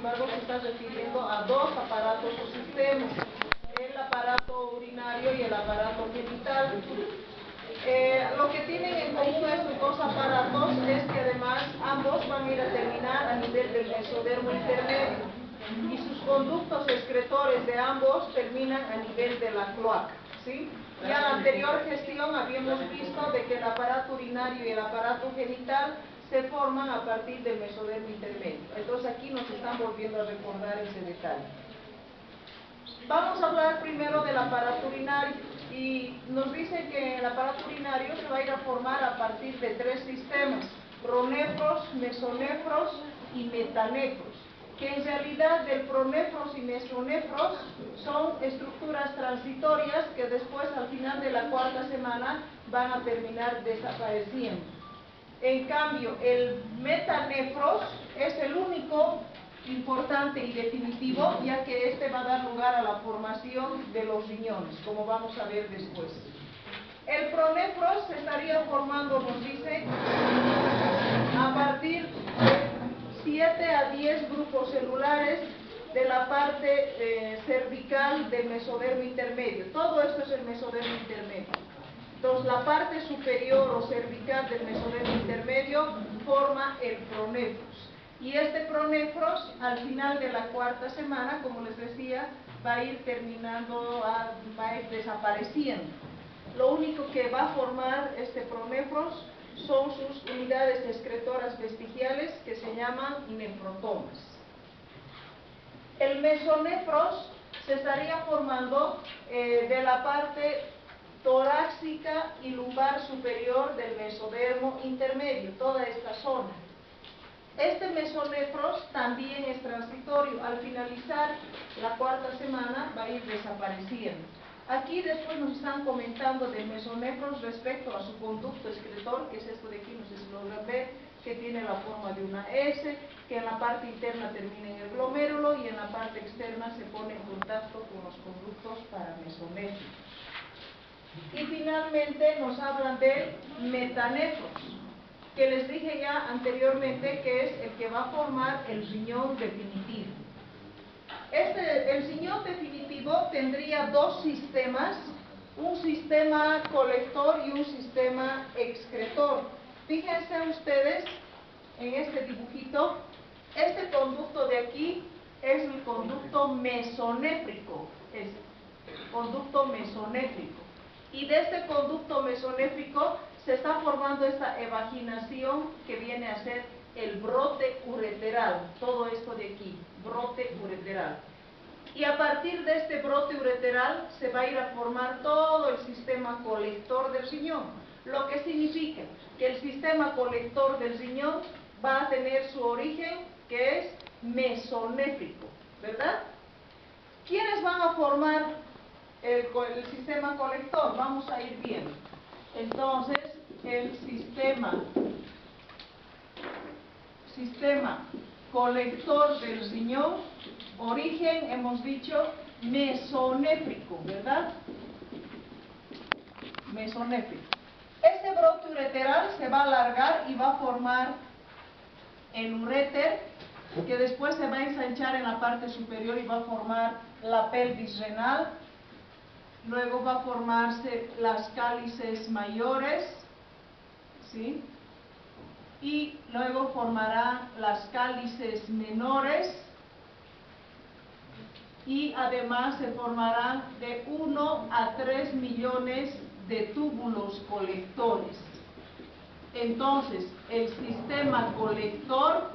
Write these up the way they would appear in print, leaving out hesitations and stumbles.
embargo se está refiriendo a dos aparatos o sistemas, el aparato urinario y el aparato genital. Lo que tienen en común estos dos aparatos es que además ambos van a ir a terminar a nivel del mesodermo intermedio y sus conductos excretores de ambos terminan a nivel de la cloaca, ¿sí? Ya en la anterior gestión habíamos visto de que el aparato urinario y el aparato genital se forman a partir del mesodermo intermedio. Entonces aquí nos están volviendo a recordar ese detalle. Vamos a hablar primero del aparato urinario y nos dice que el aparato urinario se va a ir a formar a partir de tres sistemas: pronefros, mesonefros y metanefros, que en realidad del pronefros y mesonefros son estructuras transitorias que después al final de la cuarta semana van a terminar desapareciendo. En cambio, el metanefros es el único importante y definitivo, ya que este va a dar lugar a la formación de los riñones, como vamos a ver después. El pronefros se estaría formando, nos dice, a partir de 7 a 10 grupos celulares de la parte cervical del mesodermo intermedio. Todo esto es el mesodermo intermedio. Entonces, la parte superior o cervical del mesodermo intermedio forma el pronefros. Y este pronefros, al final de la cuarta semana, como les decía, va a ir terminando, va a ir desapareciendo. Lo único que va a formar este pronefros son sus unidades excretoras vestigiales que se llaman nefrotomas. El mesonefros se estaría formando de la parte torácica y lumbar superior del mesodermo intermedio, toda esta zona. Este mesonefros también es transitorio. Al finalizar la cuarta semana va a ir desapareciendo. Aquí después nos están comentando del mesonefros respecto a su conducto excretor, que es esto de aquí, no sé si logran ver, que tiene la forma de una S, que en la parte interna termina en el glomérulo y en la parte externa se pone en contacto con los conductos paramesonéficos. Y finalmente nos hablan del metanefros, que les dije ya anteriormente que es el que va a formar el riñón definitivo. El riñón definitivo tendría dos sistemas, un sistema colector y un sistema excretor. Fíjense ustedes en este dibujito, este conducto de aquí es el conducto mesonéfrico, es conducto mesonéfrico. Y de este conducto mesonéfrico se está formando esta evaginación que viene a ser el brote ureteral, todo esto de aquí, brote ureteral. Y a partir de este brote ureteral se va a ir a formar todo el sistema colector del riñón, lo que significa que el sistema colector del riñón va a tener su origen que es mesonéfrico, ¿verdad? ¿Quiénes van a formar el sistema colector? Vamos a ir viendo. Entonces, el sistema colector del riñón, origen, hemos dicho, mesonéfrico, ¿verdad? Mesonéfrico. Este brote ureteral se va a alargar y va a formar el uréter, que después se va a ensanchar en la parte superior y va a formar la pelvis renal. Luego va a formarse las cálices mayores, ¿sí? Y luego formará las cálices menores y además se formarán de 1 a 3 millones de túbulos colectores. Entonces, el sistema colector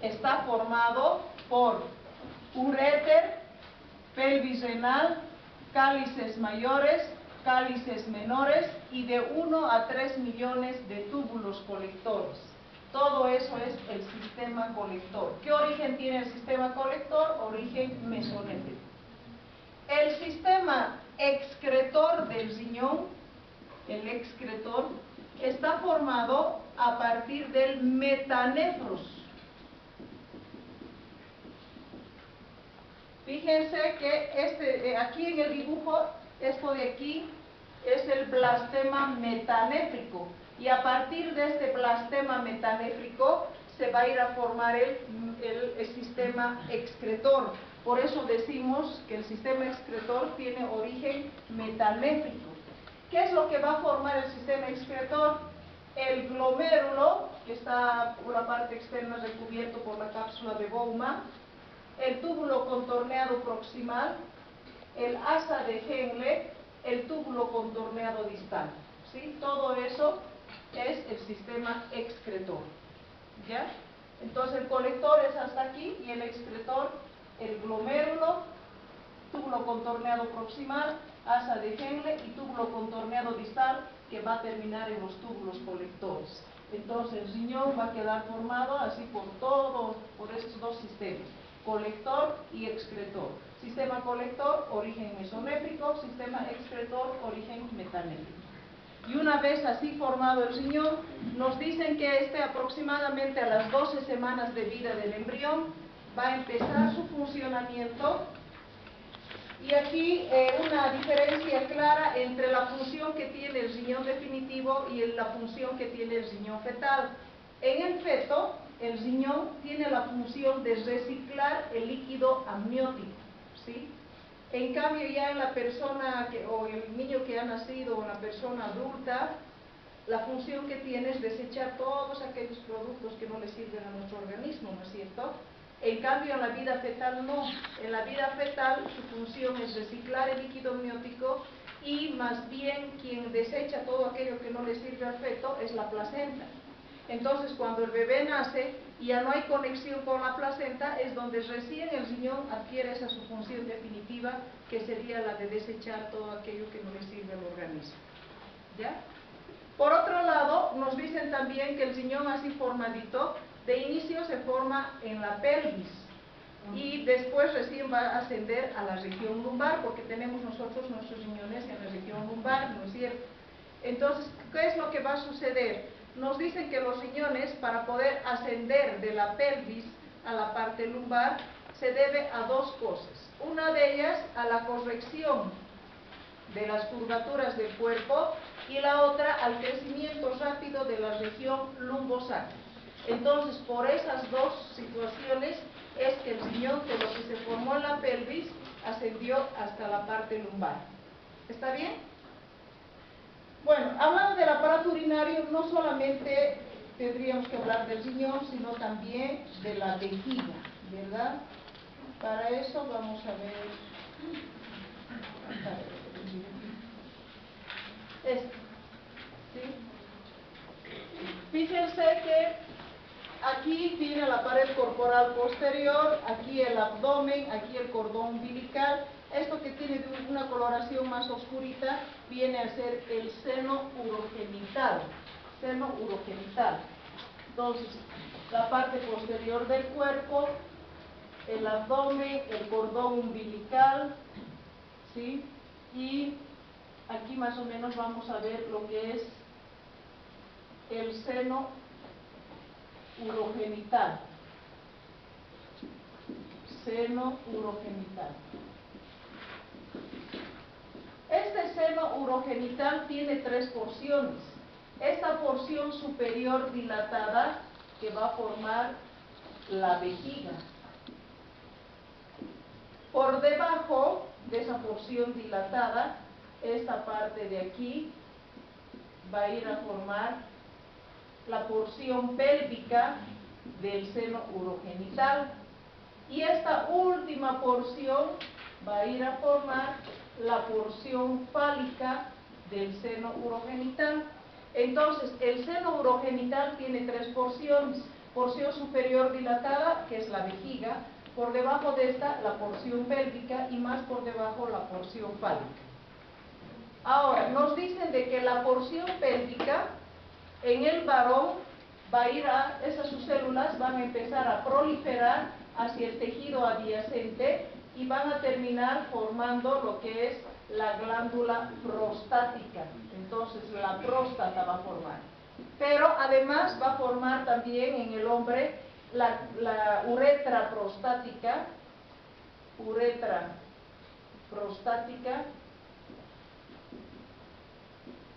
está formado por uréter, pelvis renal, cálices mayores, cálices menores y de 1 a 3 millones de túbulos colectores. Todo eso es el sistema colector. ¿Qué origen tiene el sistema colector? Origen mesonéfrico. El sistema excretor del riñón, el excretor, está formado a partir del metanefros. Fíjense que aquí en el dibujo, esto de aquí es el blastema metanéfrico y a partir de este blastema metanéfrico se va a ir a formar el sistema excretor. Por eso decimos que el sistema excretor tiene origen metanéfrico. ¿Qué es lo que va a formar el sistema excretor? El glomérulo, que está por la parte externa recubierto por la cápsula de Bowman, el túbulo contorneado proximal, el asa de Henle, el túbulo contorneado distal. ¿Sí? Todo eso es el sistema excretor. ¿Ya? Entonces el colector es hasta aquí y el excretor, el glomérulo, túbulo contorneado proximal, asa de Henle y túbulo contorneado distal, que va a terminar en los túbulos colectores. Entonces el riñón va a quedar formado así por estos dos sistemas, colector y excretor. Sistema colector, origen mesonéfrico; sistema excretor, origen metanéfrico. Y una vez así formado el riñón, nos dicen que aproximadamente a las 12 semanas de vida del embrión va a empezar su funcionamiento. Y aquí una diferencia clara entre la función que tiene el riñón definitivo y la función que tiene el riñón fetal. En el feto, el riñón tiene la función de reciclar el líquido amniótico, ¿sí? En cambio, ya en la persona o el niño que ha nacido o la persona adulta, la función que tiene es desechar todos aquellos productos que no le sirven a nuestro organismo, ¿no es cierto? En cambio, en la vida fetal no. En la vida fetal su función es reciclar el líquido amniótico y más bien quien desecha todo aquello que no le sirve al feto es la placenta. Entonces, cuando el bebé nace y ya no hay conexión con la placenta, es donde recién el riñón adquiere esa su función definitiva, que sería la de desechar todo aquello que no le sirve al organismo. ¿Ya? Por otro lado, nos dicen también que el riñón así formadito, de inicio se forma en la pelvis y después recién va a ascender a la región lumbar, porque tenemos nosotros nuestros riñones en la región lumbar, ¿no es cierto? Entonces, ¿qué es lo que va a suceder? Nos dicen que los riñones, para poder ascender de la pelvis a la parte lumbar, se debe a dos cosas. Una de ellas, a la corrección de las curvaturas del cuerpo, y la otra al crecimiento rápido de la región lumbosacra. Entonces, por esas dos situaciones es que el riñón, de lo que se formó en la pelvis, ascendió hasta la parte lumbar. ¿Está bien? Bueno, hablando del aparato urinario, no solamente tendríamos que hablar del riñón, sino también de la vejiga, ¿verdad? Para eso vamos a ver esto, ¿sí? Fíjense que aquí tiene la pared corporal posterior, aquí el abdomen, aquí el cordón umbilical. Esto que tiene una coloración más oscurita viene a ser el seno urogenital. Seno urogenital. Entonces, la parte posterior del cuerpo, el abdomen, el cordón umbilical, ¿sí? Y aquí más o menos vamos a ver lo que es el seno urogenital. Seno urogenital. Este seno urogenital tiene tres porciones. Esta porción superior dilatada, que va a formar la vejiga. Por debajo de esa porción dilatada, esta parte de aquí va a ir a formar la porción pélvica del seno urogenital, y esta última porción va a ir a formar la porción fálica del seno urogenital. Entonces, el seno urogenital tiene tres porciones: porción superior dilatada, que es la vejiga; por debajo de esta, la porción pélvica; y más por debajo, la porción fálica. Ahora, nos dicen de que la porción pélvica, en el varón, va a ir sus células van a empezar a proliferar hacia el tejido adyacente y van a terminar formando lo que es la glándula prostática. Entonces, la próstata va a formar. Pero además va a formar también en el hombre la uretra prostática,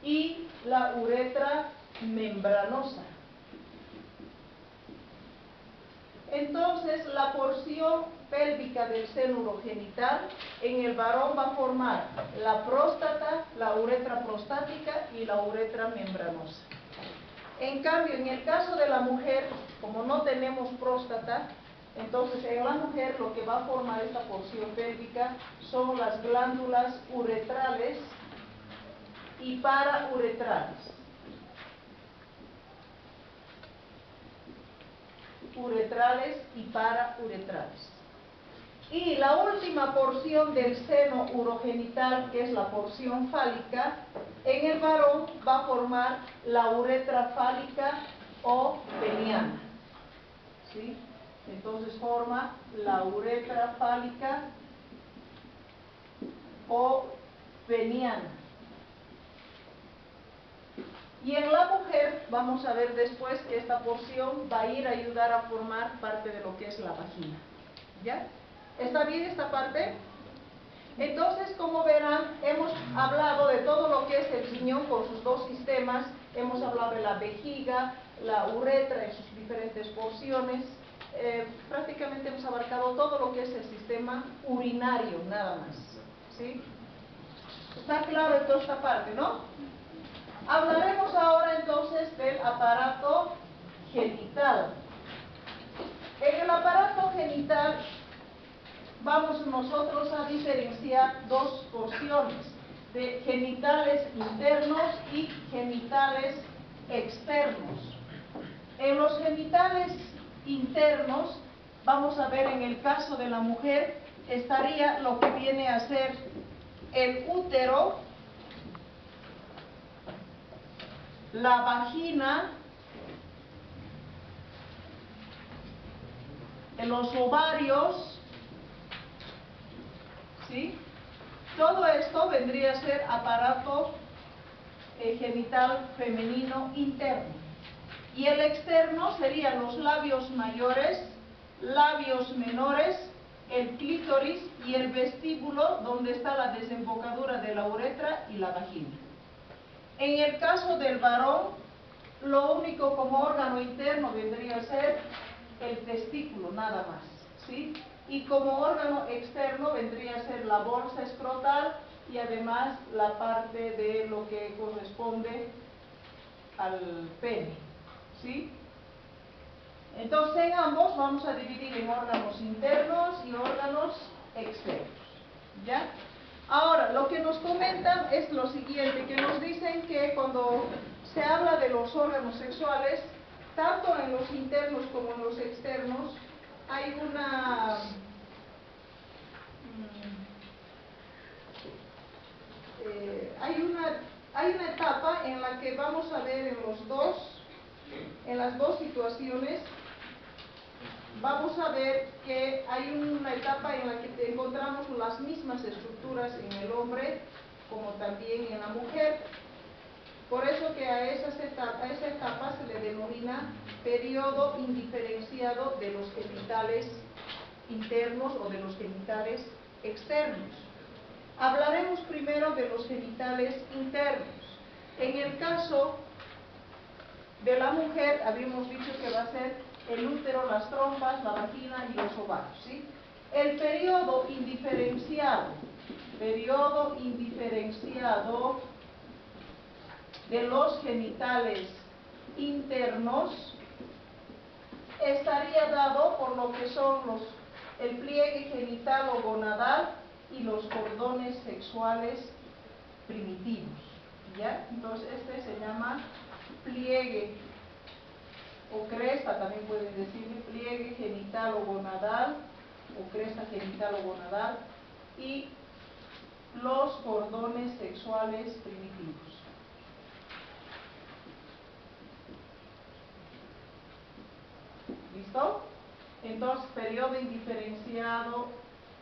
y la uretra membranosa. Entonces, la porción pélvica del seno urogenital en el varón va a formar la próstata, la uretra prostática y la uretra membranosa. En cambio, en el caso de la mujer, como no tenemos próstata, entonces en la mujer lo que va a formar esta porción pélvica son las glándulas uretrales y parauretrales. Uretrales y parauretrales. Y la última porción del seno urogenital, que es la porción fálica, en el varón va a formar la uretra fálica o peniana. ¿Sí? Entonces forma la uretra fálica o peniana. Y en la mujer vamos a ver después que esta porción va a ir a ayudar a formar parte de lo que es la vagina. ¿Ya? ¿Está bien esta parte? Entonces, como verán, hemos hablado de todo lo que es el riñón con sus dos sistemas. Hemos hablado de la vejiga, la uretra en sus diferentes porciones. Prácticamente hemos abarcado todo lo que es el sistema urinario, nada más. ¿Sí? Está claro en toda esta parte, ¿no? Hablaremos ahora entonces del aparato genital. En el aparato genital vamos nosotros a diferenciar dos porciones, de genitales internos y genitales externos. En los genitales internos, vamos a ver en el caso de la mujer, estaría lo que viene a ser el útero, la vagina, los ovarios, ¿sí? Todo esto vendría a ser aparato genital femenino interno. Y el externo serían los labios mayores, labios menores, el clítoris y el vestíbulo, donde está la desembocadura de la uretra y la vagina. En el caso del varón, lo único como órgano interno vendría a ser el testículo, nada más, ¿sí? Y como órgano externo vendría a ser la bolsa escrotal y además la parte de lo que corresponde al pene, ¿sí? Entonces en ambos vamos a dividir en órganos internos y órganos externos, ¿ya? Ahora, lo que nos comentan es lo siguiente, que nos dicen que cuando se habla de los órganos sexuales, tanto en los internos como en los externos, hay una etapa en la que vamos a ver en las dos situaciones, vamos a ver que hay una etapa en la que encontramos las mismas estructuras en el hombre como también en la mujer. Por eso que a esa etapa se le denomina periodo indiferenciado de los genitales internos o de los genitales externos. Hablaremos primero de los genitales internos. En el caso de la mujer, habíamos dicho que va a ser el útero, las trompas, la vagina y los ovarios, ¿sí? El periodo indiferenciado de los genitales internos estaría dado por lo que son el pliegue genital o gonadal y los cordones sexuales primitivos, ¿ya? Entonces este se llama pliegue o cresta, también pueden decirle pliegue genital o gonadal o cresta genital o gonadal y los cordones sexuales primitivos. ¿Listo? Entonces, periodo indiferenciado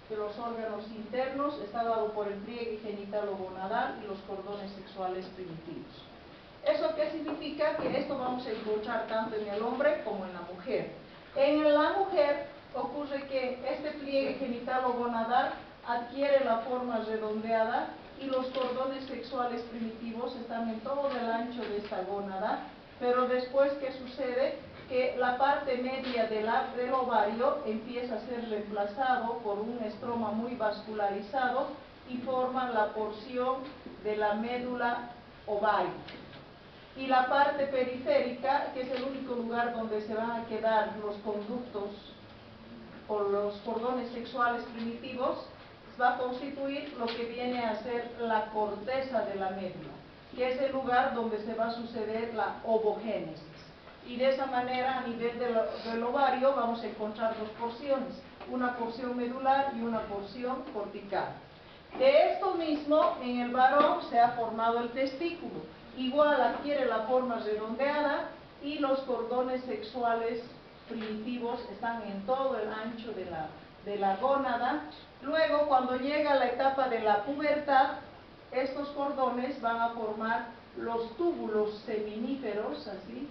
de los órganos internos está dado por el pliegue genital o gonadal y los cordones sexuales primitivos. ¿Eso qué significa? Que esto vamos a encontrar tanto en el hombre como en la mujer. En la mujer ocurre que este pliegue genital o gonadal adquiere la forma redondeada y los cordones sexuales primitivos están en todo el ancho de esta gónada, pero después, ¿qué sucede? que la parte media del ovario empieza a ser reemplazado por un estroma muy vascularizado y forma la porción de la médula ovárica. Y la parte periférica, que es el único lugar donde se van a quedar los conductos o los cordones sexuales primitivos, va a constituir lo que viene a ser la corteza de la médula, que es el lugar donde se va a suceder la ovogénesis. Y de esa manera, a nivel del ovario, vamos a encontrar dos porciones, una porción medular y una porción cortical. De esto mismo, en el varón se ha formado el testículo. Igual adquiere la forma redondeada y los cordones sexuales primitivos están en todo el ancho de la gónada. Luego, cuando llega la etapa de la pubertad, estos cordones van a formar los túbulos seminíferos, así,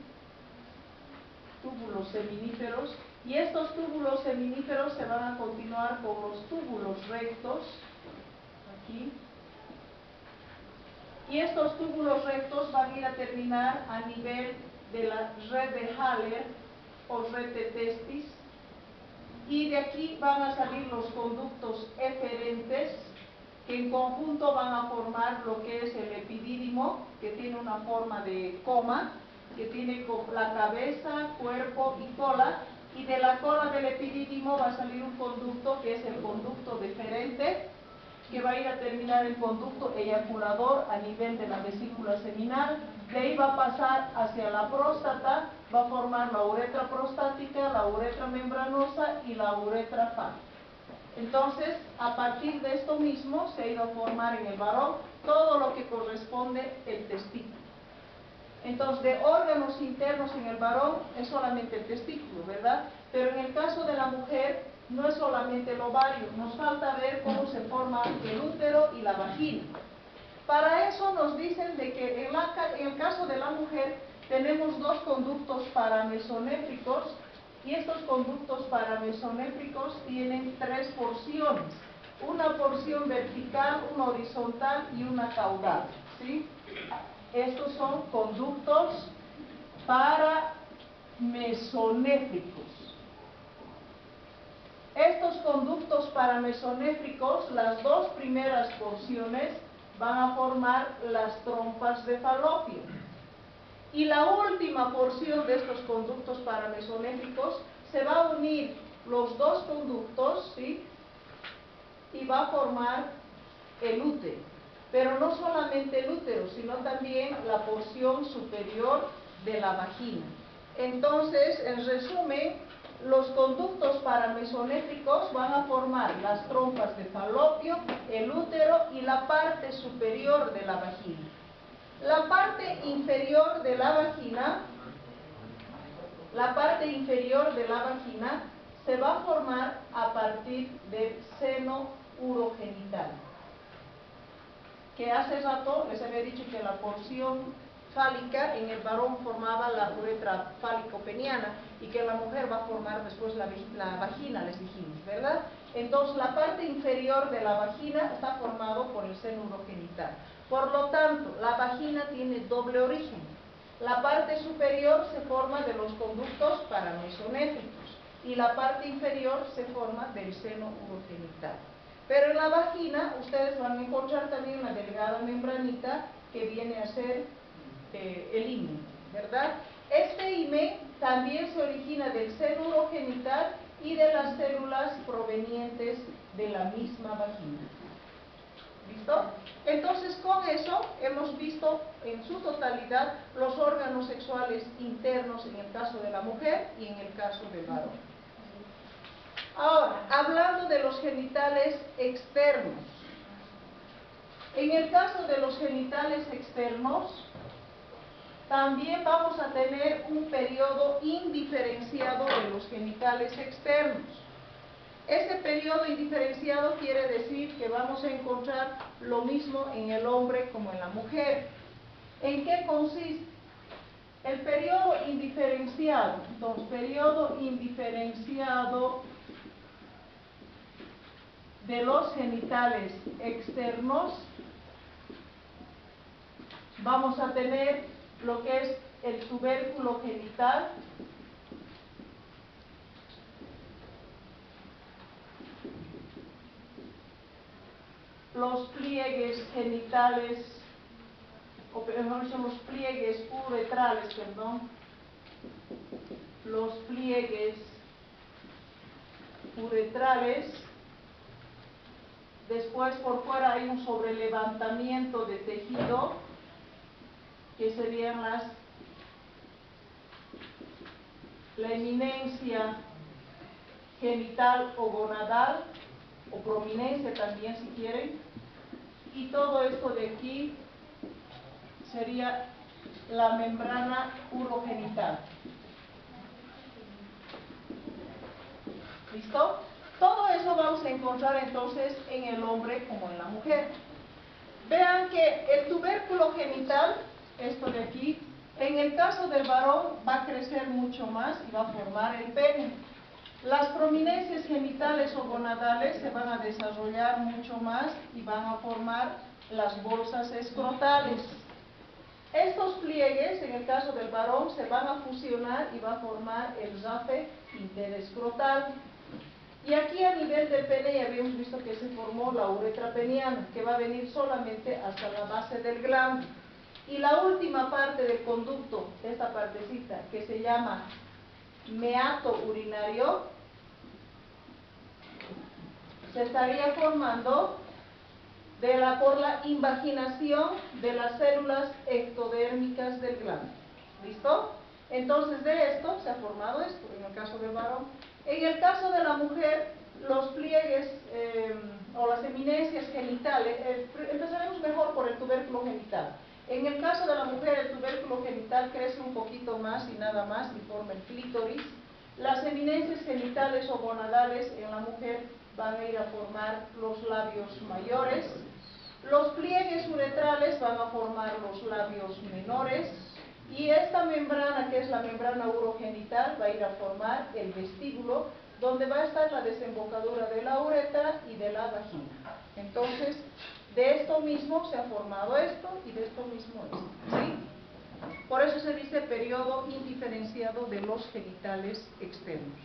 túbulos seminíferos, y estos túbulos seminíferos se van a continuar con los túbulos rectos, aquí, y estos túbulos rectos van a ir a terminar a nivel de la red de Haller o red de testis, y de aquí van a salir los conductos eferentes, que en conjunto van a formar lo que es el epidídimo, que tiene una forma de coma, que tiene la cabeza, cuerpo y cola, y de la cola del epidídimo va a salir un conducto que es el conducto deferente, que va a ir a terminar en conducto eyaculador a nivel de la vesícula seminal. De ahí va a pasar hacia la próstata, va a formar la uretra prostática, la uretra membranosa y la uretra fálica. Entonces, a partir de esto mismo se ha ido a formar en el varón todo lo que corresponde el testículo. Entonces, de órganos internos en el varón es solamente el testículo, ¿verdad? Pero en el caso de la mujer no es solamente el ovario, nos falta ver cómo se forma el útero y la vagina. Para eso nos dicen de que en el caso de la mujer tenemos dos conductos paramesonéfricos, y estos conductos paramesonéfricos tienen tres porciones, una porción vertical, una horizontal y una caudal, ¿sí? Estos son conductos paramesonéfricos. Estos conductos paramesonéfricos, las dos primeras porciones van a formar las trompas de Falopio. Y la última porción de estos conductos paramesonéfricos se va a unir los dos conductos, ¿sí? Y va a formar el útero. Pero no solamente el útero, sino también la porción superior de la vagina. Entonces, en resumen, los conductos paramesonéfricos van a formar las trompas de Falopio, el útero y la parte superior de la vagina. La parte inferior de la vagina, se va a formar a partir del seno urogenital, que hace rato les había dicho que la porción fálica en el varón formaba la uretra fálico-peniana y que la mujer va a formar después la vagina, les dijimos, ¿verdad? Entonces la parte inferior de la vagina está formado por el seno urogenital. Por lo tanto, la vagina tiene doble origen. La parte superior se forma de los conductos paramesonéfricos y la parte inferior se forma del seno urogenital. Pero en la vagina ustedes van a encontrar también una delgada membranita que viene a ser el himen, ¿verdad? Este himen también se origina del seno urogenital y de las células provenientes de la misma vagina. ¿Listo? Entonces, con eso hemos visto en su totalidad los órganos sexuales internos en el caso de la mujer y en el caso del varón. Ahora, hablando de los genitales externos. En el caso de los genitales externos, también vamos a tener un periodo indiferenciado de los genitales externos. Este periodo indiferenciado quiere decir que vamos a encontrar lo mismo en el hombre como en la mujer. ¿En qué consiste? El periodo indiferenciado. Entonces, periodo indiferenciado de los genitales externos, vamos a tener lo que es el tubérculo genital, los pliegues genitales, o mejor dicho, los pliegues uretrales, perdón, los pliegues uretrales. Después por fuera hay un sobrelevantamiento de tejido, que serían la eminencia genital o gonadal, o prominencia también si quieren, y todo esto de aquí sería la membrana urogenital. ¿Listo? Todo eso vamos a encontrar entonces en el hombre como en la mujer. Vean que el tubérculo genital, esto de aquí, en el caso del varón va a crecer mucho más y va a formar el pene. Las prominencias genitales o gonadales se van a desarrollar mucho más y van a formar las bolsas escrotales. Estos pliegues, en el caso del varón, se van a fusionar y va a formar el rafe interescrotal. Y aquí a nivel del pene ya habíamos visto que se formó la uretra peniana, que va a venir solamente hasta la base del glande. Y la última parte del conducto, esta partecita, que se llama meato urinario, se estaría formando por la invaginación de las células ectodérmicas del glande. ¿Listo? Entonces de esto se ha formado esto, en el caso del varón. En el caso de la mujer, los pliegues o las eminencias genitales, empezaremos mejor por el tubérculo genital. En el caso de la mujer, el tubérculo genital crece un poquito más y nada más y forma el clítoris. Las eminencias genitales o gonadales en la mujer van a ir a formar los labios mayores. Los pliegues uretrales van a formar los labios menores. Y esta membrana, que es la membrana urogenital, va a ir a formar el vestíbulo, donde va a estar la desembocadura de la uretra y de la vagina. Entonces, de esto mismo se ha formado esto y de esto mismo esto, ¿sí? Por eso se dice periodo indiferenciado de los genitales externos.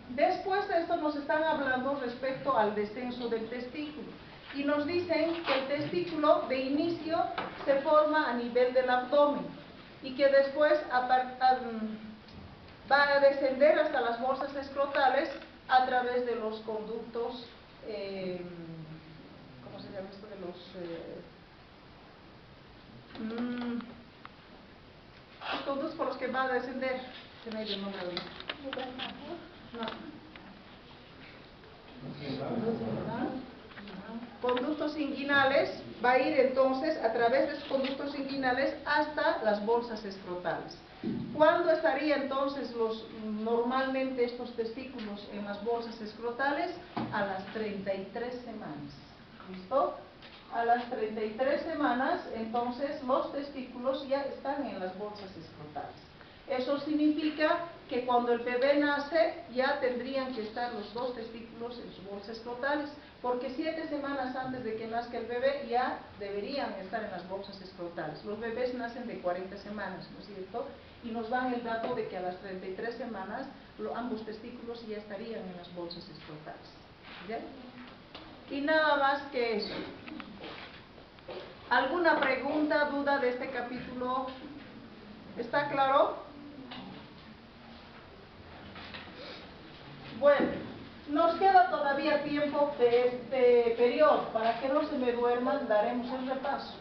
Después de esto nos están hablando respecto al descenso del testículo. Y nos dicen que el testículo de inicio se forma a nivel del abdomen y que después va a descender hasta las bolsas escrotales a través de los conductos, ¿cómo se llama esto? De los conductos por los que va a descender. Se me ha ido el nombre ahorita. Conductos inguinales, va a ir entonces a través de esos conductos inguinales hasta las bolsas escrotales. ¿Cuándo estaría entonces normalmente estos testículos en las bolsas escrotales? A las 33 semanas. ¿Listo? A las 33 semanas, entonces los testículos ya están en las bolsas escrotales. Eso significa que cuando el bebé nace ya tendrían que estar los dos testículos en sus bolsas escrotales, porque 7 semanas antes de que nazca el bebé ya deberían estar en las bolsas escrotales. Los bebés nacen de 40 semanas, ¿no es cierto? Y nos dan el dato de que a las 33 semanas ambos testículos ya estarían en las bolsas escrotales. ¿Bien? Y nada más que eso. ¿Alguna pregunta, duda de este capítulo? ¿Está claro? Bueno, nos queda todavía tiempo de este periodo. Para que no se me duerman, daremos el repaso.